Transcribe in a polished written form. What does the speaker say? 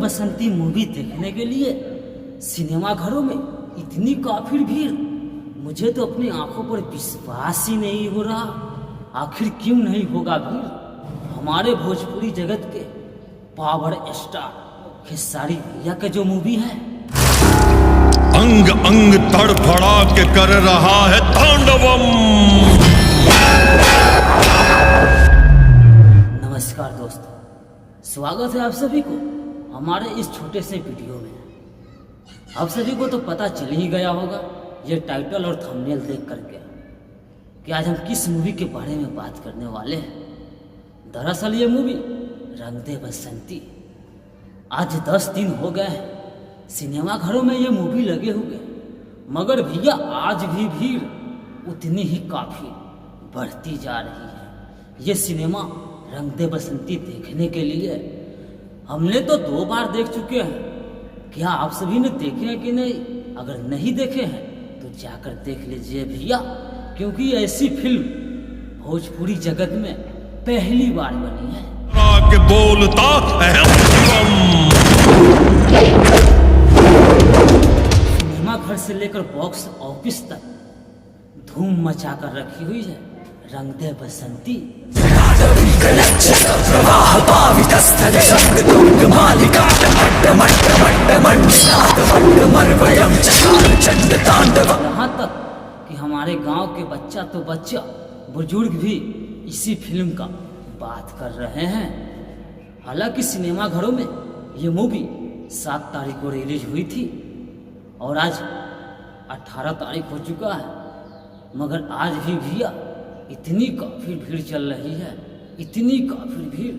बसंती movie देखने के लिए सिनेमा घरों में इतनी काफी भीड़, मुझे तो अपनी आंखों पर विश्वास ही नहीं हो रहा। आखिर क्यों नहीं होगा भीड़? हमारे भोजपुरी जगत के पावर स्टार खेसारी भैया का जो मूवी है, अंग अंग तड़फड़ा के कर रहा है तांडवम। नमस्कार दोस्तों, स्वागत है आप सभी को हमारे इस छोटे से वीडियो में। आप सभी को तो पता चल ही गया होगा ये टाइटल और थंबनेल देख करके कि आज हम किस मूवी के बारे में बात करने वाले हैं। दरअसल ये मूवी रंग दे बसंती। आज 10 दिन हो गए हैं सिनेमा घरों में ये मूवी लगे हुए, मगर भैया आज भी भीड़ उतनी ही काफी बढ़ती जा रही है। ये सिनेमा रंग दे बसंती देखने के लिए हमने तो 2 बार देख चुके हैं। क्या आप सभी ने देखे हैं कि नहीं? अगर नहीं देखे हैं तो जाकर देख लीजिए भैया, क्योंकि ऐसी फिल्म भोजपुरी जगत में पहली बार बनी है। के बोलता सिनेमा घर से लेकर बॉक्स ऑफिस तक धूम मचा कर रखी हुई है रंग दे बसंती। यहाँ तक कि हमारे गांव के बच्चा तो बच्चा, बुजुर्ग भी इसी फिल्म का बात कर रहे हैं। हालांकि सिनेमा घरों में ये मूवी 7 तारीख को रिलीज हुई थी और आज 18 तारीख हो चुका है, मगर आज भी भैया इतनी काफी भीड़ चल रही है, इतनी काफी भीड़